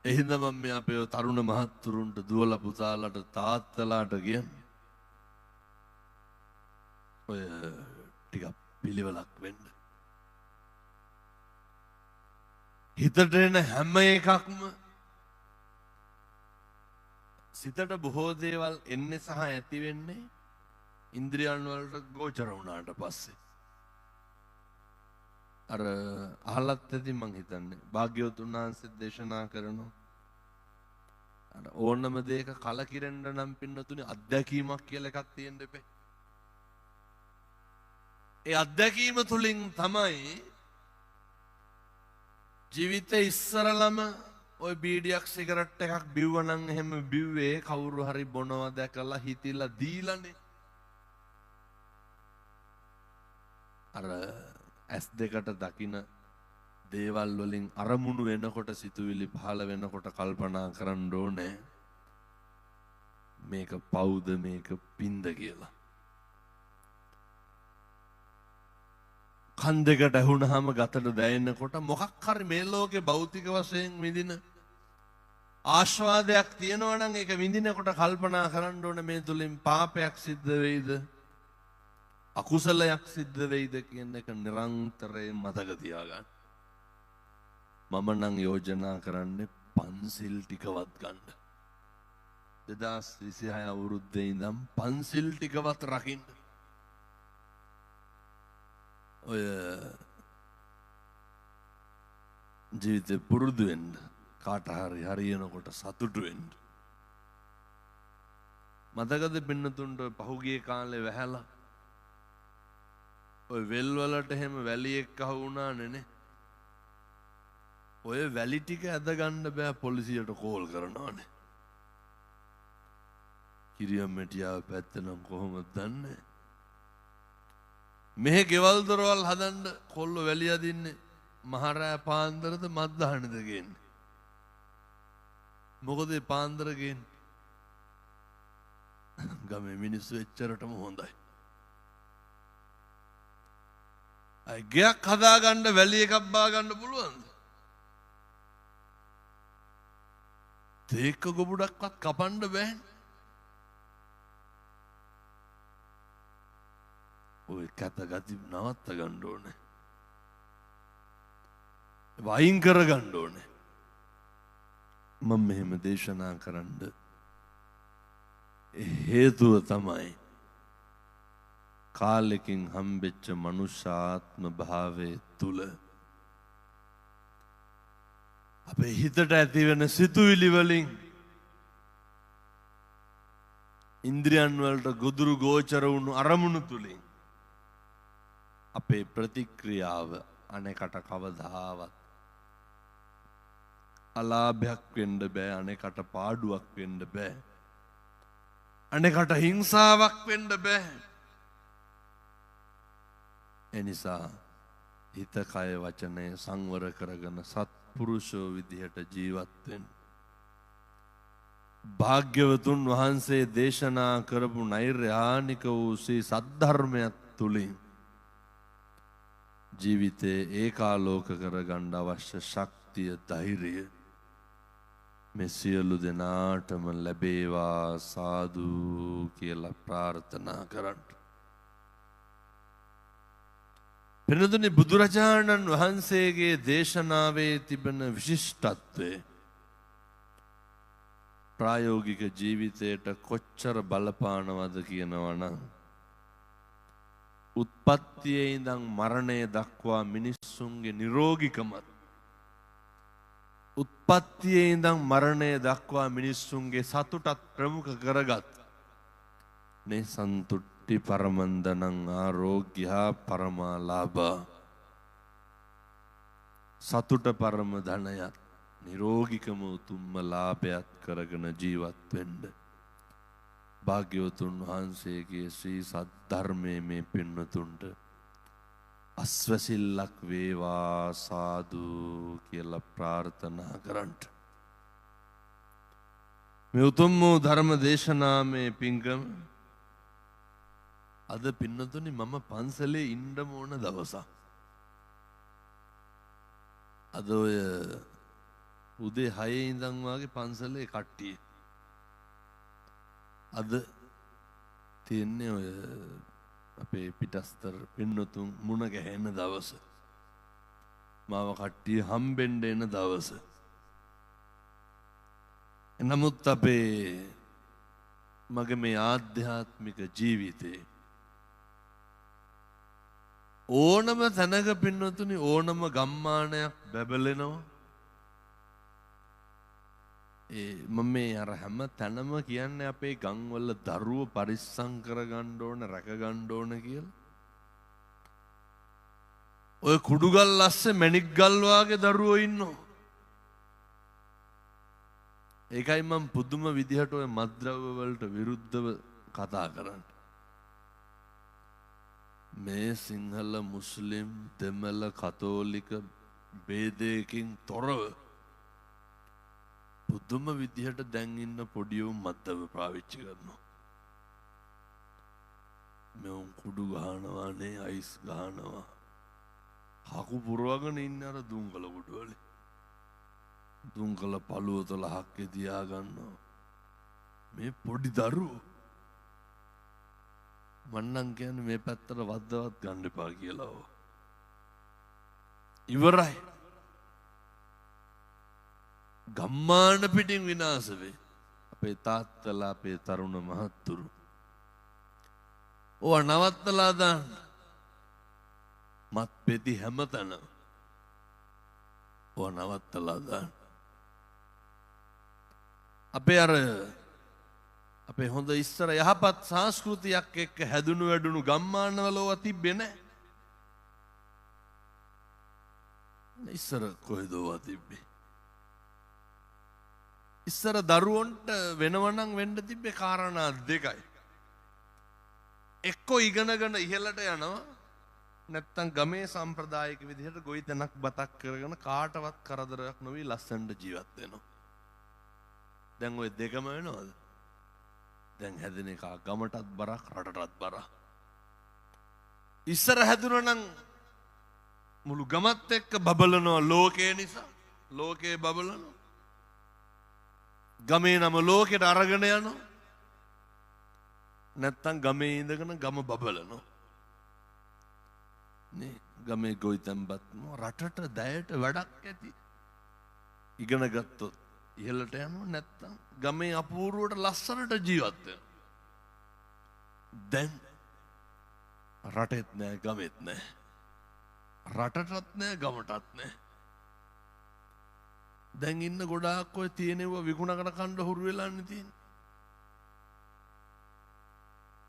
එහෙනම් මම මේ අපේ තරුණ මහත්තුරුන්ට දුවලා පුතාලට තාත්තලාට කියන්නේ ඔය ටිකක් පිළිවෙලක් වෙන්න. හිතට එන හැම එකක්ම සිතට බොහෝ දේවල් එන්නේ සහ ඇති වෙන්නේ ඉන්ද්‍රියන් වලට ගෝචර වුණාට පස්සේ. අර අහලත් ඇති මං හිතන්නේ භාග්‍යවතුන් වහන්සේ දේශනා කරනවා අර ඕනම දෙයක කලකිරෙන්න නම් පින්නතුනේ අත්දැකීමක් කියලා එකක් තියෙන්න එපේ. ඒ අත්දැකීම තුලින් තමයි ජීවිතේ ඉස්සරලම ඔය බීඩියක් සිගරට් එකක් බිව්වනම් එහෙම බිව්වේ කවුරු හරි බොනවා දැකලා හිතිලා දීලානේ. අර ඇස් දෙකට දකින දේවල් වලින් අරමුණු වෙනකොට සිතුවිලි පහළ වෙනකොට කල්පනා කරන්න ඕනේ මේක පවුද මේක පින්ද කියලා. කන් දෙකට ඇහුනහම ගතට දැනෙනකොට මොකක් හරි මේ ලෝකේ භෞතික වශයෙන් විඳින ආස්වාදයක් තියෙනවා නම් ඒක විඳිනකොට කල්පනා කරන්න ඕනේ මේ තුලින් පාපයක් සිද්ධ වෙයිද අකුසලයක් සිද්ධ වෙයිද කියන එක නිරන්තරයෙන් මතක තියාගන්න. මම නම් යෝජනා කරන්නේ පන්සිල් ටිකවත් ගන්න. 2026 අවුරුද්දේ ඉඳන් පන්සිල් ටිකවත් රකින්න. ඔය ජීවිතේ පුරුදු වෙන්න කාට හරි හරියනකොට සතුටු වෙන්න. මතකද පින්නතුන්ට පහුගිය කාලේ වැහැලා ඔය වෙල් වලට එහෙම වැලියෙක් අහු වුණානේ නේ. ඔය වැලි ටික ඇද ගන්න බෑ පොලිසියට කෝල් කරනවානේ. කිරියම්මැටියාව පැත්තනම් කොහොමද දන්නේ? මෙහෙ ගෙවල් දොරවල් හදන්න කොල්ල වැලි අදින්නේ මහරෑ පාන්දරද මත්දහනද ගේන්නේ. මොකද පාන්දර ගේන්නේ? ගමේ මිනිස්සු එච්චරටම හොඳයි. අය ගයක් හදාගන්න වැලි එකක් බාගන්න පුළුවන්ද? තේක්ක ගොබුඩක්වත් කපන්න බෑනේ. ඔය කැත ගති නවත්ත ගන්න ඕනේ. වයින් කර ගන්න ඕනේ. මම මෙහෙම දේශනා කරන්න හේතුව තමයි කාලෙකින් හම්බෙච්ච මනුෂ්‍යාත්ම භාවයේ තුල අපේ හිතට ඇති වෙන සිතුවිලි වලින් ඉන්ද්‍රියන් වලට ගොදුරු ගෝචර වුණු අරමුණු තුලින් අපේ ප්‍රතික්‍රියාව අනෙකට කවදාවත් අලාභයක් වෙන්න බෑ, අනෙකට පාඩුවක් වෙන්න බෑ, අනෙකට හිංසාවක් වෙන්න බෑ. එනිසා හිත කය වචනය සංවර කරගෙන සත්පුරුෂෝ විදිහට ජීවත් වෙන්න. භාග්‍යවතුන් වහන්සේ දේශනා කරපු නෛර්යානික වූ සී සද්ධර්මයක් තුලින් ජීවිතේ ඒකාලෝක කරගන්න අවශ්‍ය ශක්තිය ධෛර්යය මේ සියලු දෙනාටම ලැබේවා සාදු කියලා ප්‍රාර්ථනා කරන්න. පින්නතුනි, බුදුරජාණන් වහන්සේගේ දේශනාවේ තිබෙන විශිෂ්ටත්වය ප්‍රායෝගික ජීවිතයට කොච්චර බලපානවද කියනවනම් උත්පත්තියේ ඉඳන් මරණය දක්වා මිනිස්සුන්ගේ නිරෝගිකමත් උත්පත්තියේ ඉඳන් මරණය දක්වා මිනිස්සුන්ගේ සතුටත් ප්‍රමුඛ කරගත් මේ සන්තුට්ටි පරමන්දනං ආරෝග්‍යා පරමාලාභා සතුට පරම ධනයත් නිරෝගිකම උතුම්ම ලාභයත් කරගෙන ජීවත් වෙන්න භාග්‍යවතුන් වහන්සේගේ ශ්‍රී සද්ධර්මයේ මේ පින්නතුන්ට අස්වැසිල්ලක් වේවා සාදු කියලා ප්‍රාර්ථනා කරන්ට. මේ උතුම් වූ ධර්ම දේශනාමේ පිංකම අද පින්නතුනි මම පන්සලේ ඉන්නම ඕන දවසක්. අද ඔය උදේ 6 ඉඳන් වාගේ පන්සලේ කට්ටිය. අද තියන්නේ ඔය අපේ පිටස්තර පින්නතුන් මුණ ගැහෙන දවස. මාව කට්ටිය හම්බෙන්න එන දවස. නමුත් අපේ මගේ මේ ආධ්‍යාත්මික ජීවිතේ ඕනම තැනක පින්නතුනි ඕනම ගම්මානයක් බැබලෙනවා. මම මේ අර හැම තැනම කියන්නේ අපේ ගම්වල දරුවෝ පරිස්සම් කරගන්න ඕන රැකගන්න ඕන කියලා. ඔය කුඩුගල් ඇස්සේ මැණික් ගල් වාගේ දරුවෝ ඉන්නවා. ඒකයි මම පුදුම විදිහට ඔය මත්ද්‍රව්‍ය වලට විරුද්ධව කතා කරන්නේ. මේ සිංහල මුස්ලිම් දෙමළ කතෝලික ભેදයකින් තොරව පුදුම විදිහට දැන් ඉන්න පොඩි උන් මත්ද්‍රව්‍ය පාවිච්චි කරනවා. මේ කුඩු ගහනවා නේ අයිස් ගහනවා. හකු පුරවගෙන ඉන්න අර දුම්කල කුඩු වලේ. දුම්කල පළුව තල හක්කේ තියා ගන්නවා. මේ පොඩි දරුවෝ මන්නම් කියන්නේ මේ පැත්තට වද්දවත් ගන්න එපා කියලා. ඉවරයි. ගම්මාන පිටින් විනාශ වේ. අපේ තාත්තලා අපේ තරුණ මහත්තුරු. ඕවා නවත්තලා දාන්න. මත් පෙති හැමතැනම. ඕවා නවත්තලා දාන්න. අපේ හොඳ ඉස්සර යහපත් සංස්කෘතියක් එක්ක හැදුණු වැඩුණු ගම්මානවල ඕවා තිබ්බේ නැහැ. ඉස්සර කොහෙද ඕවා තිබ්බේ? ඉස්සර දරුවන්ට වෙනවනම් වෙන්න තිබ්බේ කාරණා දෙකයි. එක්කෝ ඉගෙනගෙන ඉහළට යනවා නැත්තම් ගමේ සම්ප්‍රදායික විදිහට ගොවිතැනක් බතක් කරගෙන කාටවත් කරදරයක් නොවි ලස්සනට ජීවත් වෙනවා. දැන් ওই දෙකම වෙනවද? දැන් හැදෙන එක ගමටත් බරක් රටටත් බරක්. ඉස්සර හැදුනනම් මුළු ගමත් එක්ක බබලනවා ලෝකේ නිසා. ලෝකේ බබලනවා. ගමේ නම ලෝකෙට අරගෙන යනවා. නැත්තම් ගමේ ඉඳගෙන ගම බබලනවා. නේ ගමේ ගොවිතැන්පත් රටට දැයට වැඩක් ඇති. ඉගෙන ගත්තොත් ඉහළට යනවා නැත්තම් ගමේ අපූර්වට ලස්සනට ජීවත් වෙනවා. දැන් රටෙත් නෑ ගමෙත් නෑ. රටටත් නෑ ගමටත් නෑ. දැන් ඉන්න ගොඩාක් ඔය තියෙනවා විකුණකට කන්න හුරු වෙලා තියෙන්නේ.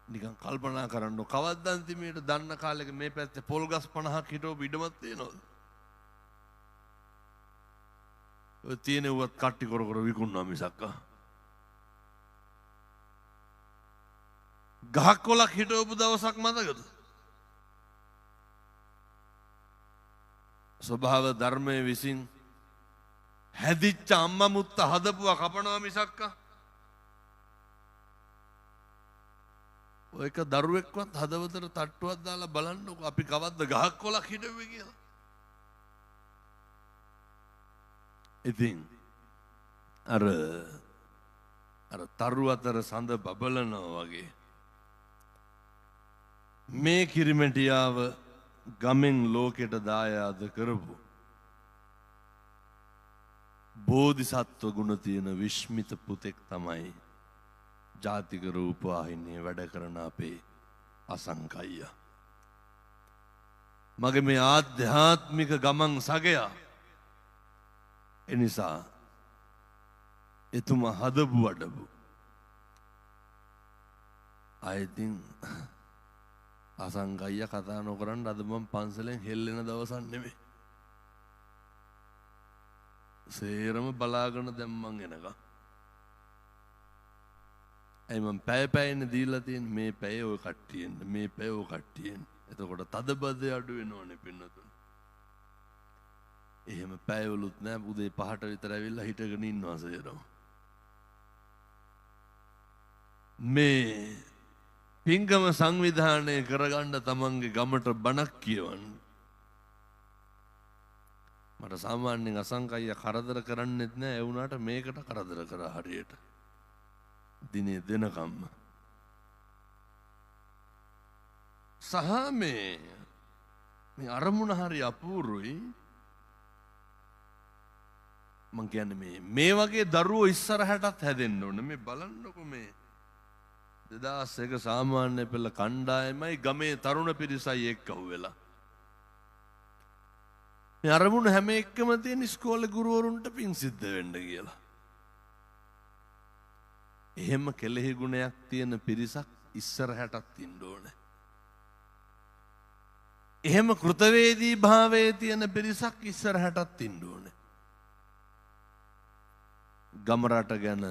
නිකන් කල්පනා කරන්න කවද්ද අන්තිමේට දන්න කාලෙක මේ පැත්තේ පොල් ගස් 50ක් හිටවපු ඉඩමක් තියෙනවද? ඔය තියෙනවත් කට්ටි කර කර විකුණනවා මිසක්. ගහක් කොලක් හිටවපු දවසක් මතකද? ස්වභාව ධර්මයේ විසින් හැදිච්ච අම්මා මුත්ත හදපුවා කපනවා මිසක්. ඔයක දරුවෙක්වත් හදවතට තට්ටුවක් දාලා බලන්නකො අපි කවද්ද ගහක් කොලක් හිටුවේ කියලා. ඉතින් අර තරු අතර සඳ බබලනවා වගේ මේ කිරිමැටියාව ගමෙන් ලෝකෙට දායාද කරපු බෝධිසත්ව ගුණ තියෙන විශ්මිත පුතෙක් තමයි ජාතික රූපවාහිනියේ වැඩ කරන අපේ අසංකය්‍ය. මගේ මේ ආධ්‍යාත්මික ගමන් සගයා එනිසා එතුමා හදපු වඩපු අයිතින් අසංකය්‍ය කතා නොකරන්න අද මම පන්සලෙන් හෙල්ලෙන දවසක් නෙමෙයි. සේරම බලාගෙන දැම්මන් එනකම් ඇයි මම පැයනේ දීලා තියෙන්නේ මේ පැය ඔය කට්ටියෙන් මේ පැය ඔය කට්ටියෙන්. එතකොට තදබදේ අඩු වෙනවනේ පින්නතුන්. එහෙම පැයවලුත් නෑ උදේ 5ට විතර ඇවිල්ලා හිටගෙන ඉන්නවා සේරම. මේ පින්කම සංවිධානය කරගන්න තමන්ගේ ගමට බණක් කියවන්න. මට සාමාන්‍යයෙන් අසංකయ్య කරදර කරන්නෙත් නෑ ඒ වුණාට මේකට කරදර කරා හරියට. දිනේ දෙනකම්ම. සහ මේ අරමුණ හරි අපූර්වයි. මං කියන්නේ මේ වගේ දරුවෝ ඉස්සරහටත් හැදෙන්න ඕනේ. මේ බලන්නකො මේ 2001 සාමාන්‍ය පෙළ කණ්ඩායමයි ගමේ තරුණ පිරිසයි එක්කව වෙලා. මේ අරමුණ හැම එක්කම තියෙන ඉස්කෝලේ ගුරුවරුන්ට පිං සිද්ධ වෙන්න කියලා. එහෙම කෙලෙහි ගුණයක් තියෙන පිරිසක් ඉස්සරහටත් ඉන්න ඕනේ. එහෙම කෘතවේදී භාවයේ තියෙන පිරිසක් ඉස්සරහටත් ඉන්න ඕනේ. ගම රට ගැන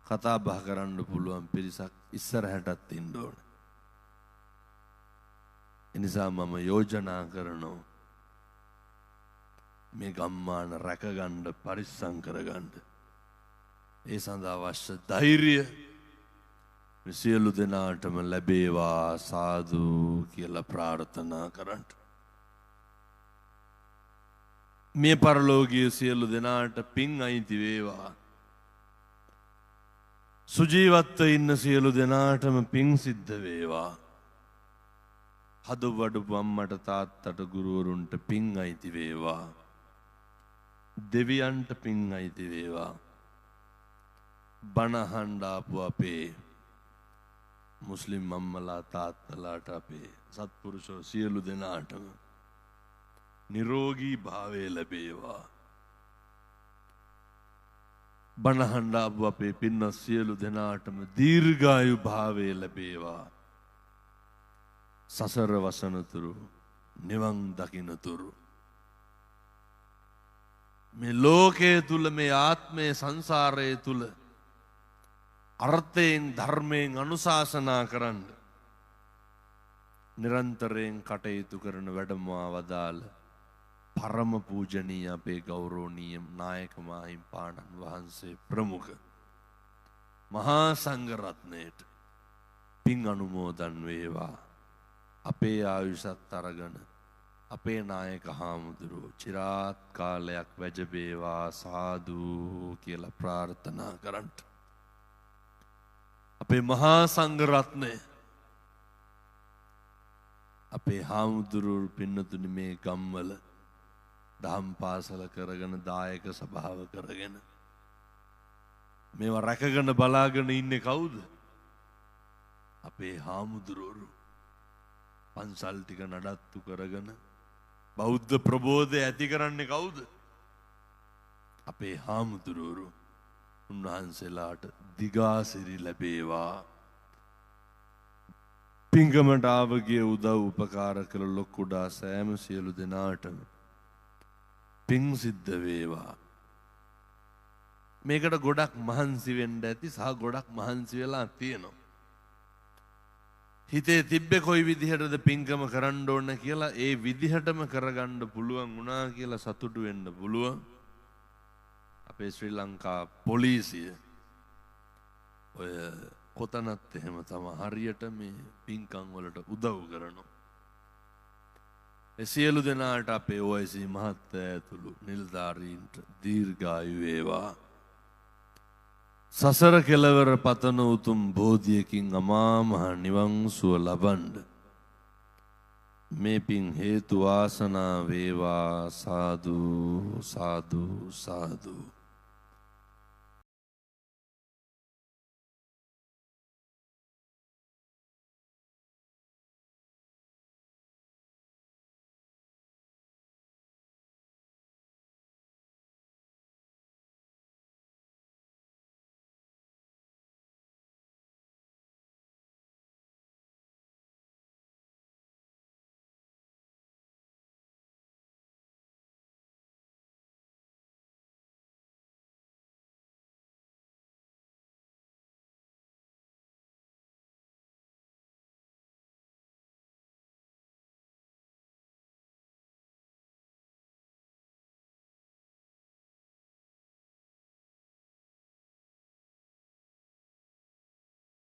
කතා බහ කරන්න පුළුවන් පිරිසක් ඉස්සරහටත් ඉන්න ඕනේ. ඒ නිසා මම යෝජනා කරනවා මේ ගම්මාන රැකගන්න පරිස්සම් කරගන්න. ඒ සඳහා අවශ්‍ය ධෛර්යය සියලු දෙනාටම ලැබේවා සාදු කියලා ප්‍රාර්ථනා කරන්න. මේ පරලෝකීය සියලු දෙනාට පින් අයිති වේවා. සුජීවත්ව ඉන්න සියලු දෙනාටම පින් සිද්ධ වේවා. හදුවඩු අම්මට තාත්තට ගුරුවරුන්ට පින් අයිති වේවා. දෙවියන්ට පින් අයිති වේවා. බණ අහන්න ආපු අපේ මුස්ලිම් අම්මලා තාත්තලාට අපේ සත්පුරුෂෝ සියලු දෙනාටම නිරෝගී භාවය ලැබේවා. බණ අහන්න ආපු අපේ පින්වත් සියලු දෙනාටම දීර්ඝායු භාවය ලැබේවා. සසර වසනතුරු නිවන් දකින්නතුරු මේ ලෝකයේ තුල මේ ආත්මයේ සංසාරයේ තුල අර්ථයෙන් ධර්මයෙන් අනුශාසනා කරන්න නිරන්තරයෙන් කටයුතු කරන වැඩමවා වදාළ පරම පූජනීය අපේ ගෞරවනීය නායක මාහිම්පාණන් වහන්සේ ප්‍රමුඛ මහා සංඝ රත්නයට පින් අනුමෝදන් වේවා. අපේ ආයුෂත් අරගෙන අපේ නායක හාමුදුරුවෝ চিරාත් කාලයක් වැජබේවා සාදු කියලා ප්‍රාර්ථනා කරන්න. අපේ මහා සංඝ රත්නය අපේ හාමුදුරුවෝ පින්නතුනි මේ ගම්වල දහම් පාසල කරගෙන දායක සභාව කරගෙන මේවා රැකගෙන බලාගෙන ඉන්නේ කවුද? අපේ හාමුදුරුවෝ පන්සල් ටික නඩත්තු කරගෙන බෞද්ධ ප්‍රබෝධය ඇති කරන්නේ කවුද? අපේ හාමුදුරුවෝ. උන්වහන්සේලාට දිගාසිරි ලැබේවා. පිංගමට ආවගේ උදව් උපකාර කළ ලොකුඩා සෑම සියලු දෙනාටම පිං සිද්ධ වේවා. මේකට ගොඩක් මහන්සි වෙන්න ඇති සහ ගොඩක් මහන්සි වෙලා තියෙනවා. හිතේ තිබ්බේ කොයි විදිහටද පිංකම කරන්න ඕන කියලා ඒ විදිහටම කරගන්න පුළුවන් වුණා කියලා සතුටු වෙන්න පුළුවන්. අපේ ශ්‍රී ලංකා පොලිසිය ඔය කොතනත් එහෙම තමයි හරියට මේ පිංකම් වලට උදව් කරනවා. ඒ සියලු දෙනාට අපේ OIC මහත්තයා ඇතුළු නිලධාරීන්ට දීර්ඝායු වේවා. සසර කෙලවර පතන උතුම් බෝධියකින් අමා මහ නිවන් සුව ලබන්න මේ පින් හේතු වාසනා වේවා සාදු සාදු සාදු.